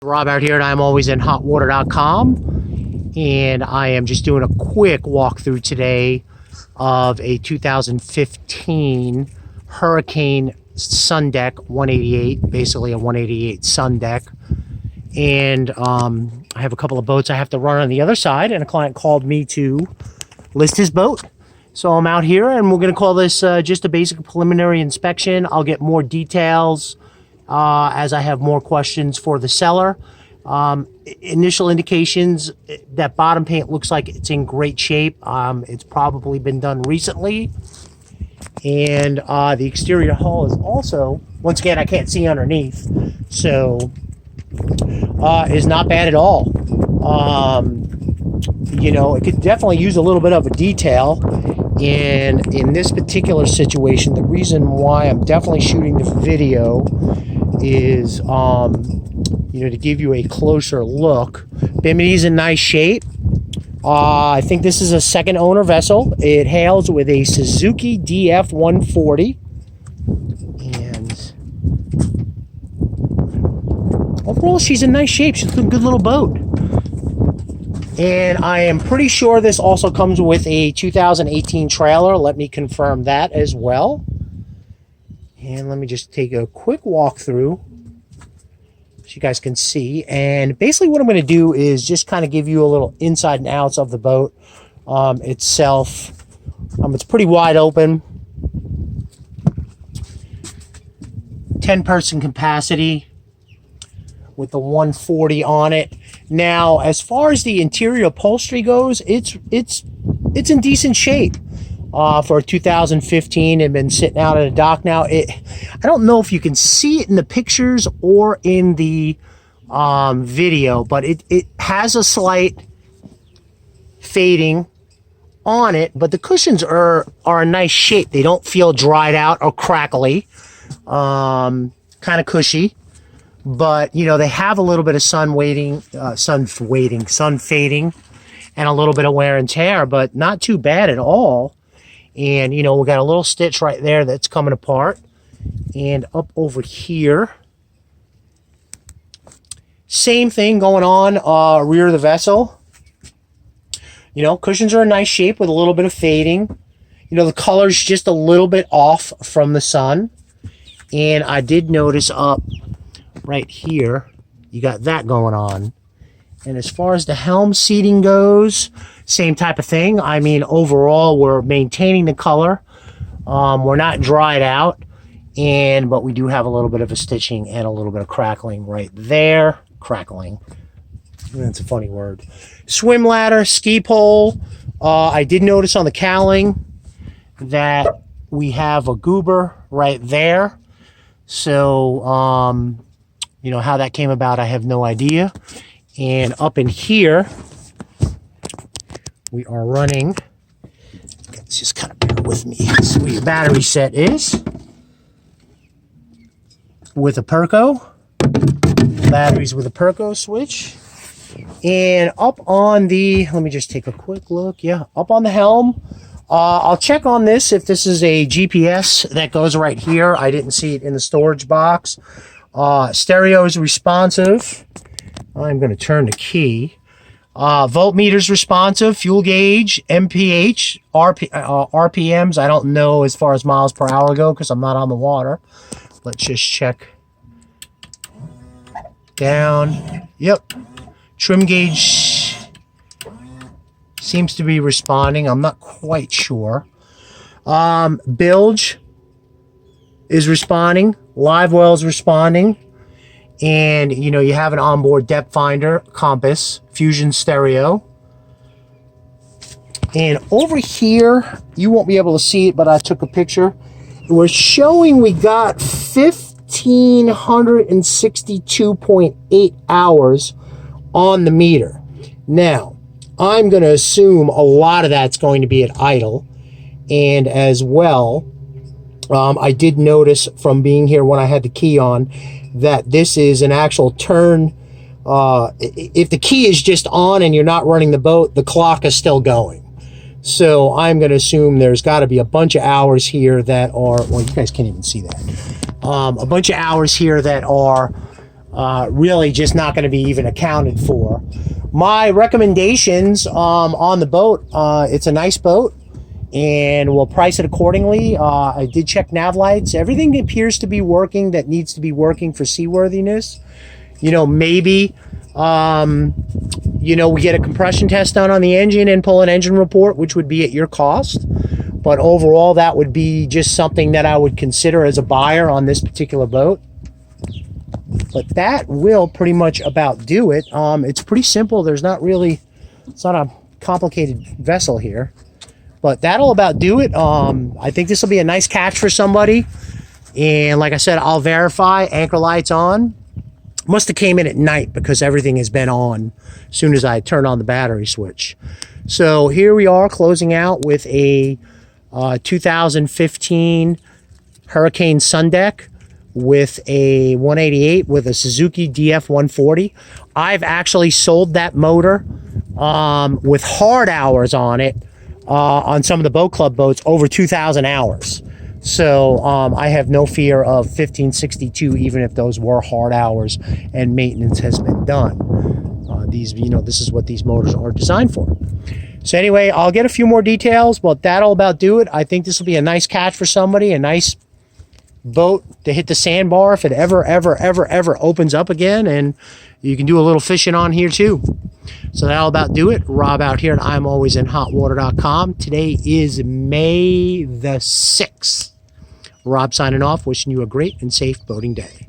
Rob out here at ImAlwaysInHotWater.com, and I am just doing a quick walkthrough today of a 2015 Hurricane SunDeck 188, basically a 188 SunDeck. And I have a couple of boats I have to run on the other side, and a client called me to list his boat. So I'm out here, and we're going to call this just a basic preliminary inspection. I'll get more details as I have more questions for the seller. Initial indications, that bottom paint looks like it's in great shape. It's probably been done recently. And the exterior hull is also, once again, I can't see underneath, so is not bad at all. You know, it could definitely use a little bit of a detail. And in this particular situation, the reason why I'm definitely shooting the video is, you know, to give you a closer look. Bimini's in nice shape. I think this is a second owner vessel. It hails with a Suzuki DF 140. And overall, she's in nice shape. She's a good little boat. And I am pretty sure this also comes with a 2018 trailer. Let me confirm that as well. And let me just take a quick walkthrough so you guys can see. And basically what I'm going to do is just kind of give you a little inside and outs of the boat itself. It's pretty wide open. 10-person capacity with the 140 on it. Now, as far as the interior upholstery goes, it's in decent shape. For 2015, and been sitting out at a dock now. I don't know if you can see it in the pictures or in the video, but it has a slight fading on it, but the cushions are in nice shape. They don't feel dried out or crackly. Kind of cushy, but you know, they have a little bit of sun fading, and a little bit of wear and tear, but not too bad at all. And, you know, we got a little stitch right there that's coming apart. And up over here, same thing going on rear of the vessel. You know, cushions are in nice shape with a little bit of fading. You know, the color's just a little bit off from the sun. And I did notice up right here, you got that going on. And as far as the helm seating goes, same type of thing. I mean, overall, we're maintaining the color. We're not dried out, but we do have a little bit of a stitching and a little bit of crackling right there. Crackling. That's a funny word. Swim ladder, ski pole. I did notice on the cowling that we have a goober right there. So, you know, how that came about, I have no idea. And up in here, we are running, let's just kind of bear with me, see where your battery set is, with a Perco, batteries with a Perco switch. And up on the, let me just take a quick look, yeah, up on the helm, I'll check on this if this is a GPS that goes right here. I didn't see it in the storage box. Stereo is responsive. I'm going to turn the key. Voltmeters responsive, fuel gauge, MPH, RPMs. I don't know as far as miles per hour go because I'm not on the water. Let's just check. Down. Yep. Trim gauge seems to be responding. I'm not quite sure. Bilge is responding. Live well is responding. And, you know, you have an onboard depth finder, compass, fusion stereo. And over here, you won't be able to see it, but I took a picture. We're showing we got 1,562.8 hours on the meter. Now, I'm going to assume a lot of that's going to be at idle. And as well, I did notice from being here when I had the key on that this is an actual turn. If the key is just on and you're not running the boat, the clock is still going. So I'm going to assume there's got to be a bunch of hours here that are, well, you guys can't even see that. A bunch of hours here that are really just not going to be even accounted for. My recommendations on the boat, it's a nice boat, and we'll price it accordingly. I did check nav lights. Everything appears to be working that needs to be working for seaworthiness. You know, maybe, you know, we get a compression test done on the engine and pull an engine report, which would be at your cost. But overall, that would be just something that I would consider as a buyer on this particular boat. But that will pretty much about do it. It's pretty simple. There's not really, it's not a complicated vessel here. But that'll about do it. I think this will be a nice catch for somebody. And like I said, I'll verify anchor lights on. Must have came in at night because everything has been on as soon as I turned on the battery switch. So here we are closing out with a 2015 Hurricane SunDeck with a 188 with a Suzuki DF 140. I've actually sold that motor with hard hours on it on some of the boat club boats over 2,000 hours. So I have no fear of 1562, even if those were hard hours and maintenance has been done. These, you know, this is what these motors are designed for. So anyway, I'll get a few more details, but that'll about do it. I think this will be a nice catch for somebody, a nice boat to hit the sandbar if it ever opens up again, and you can do a little fishing on here too. So that'll about do it. Rob out here at ImAlwaysInHotWater.com. Today is May the 6th. Rob signing off, wishing you a great and safe boating day.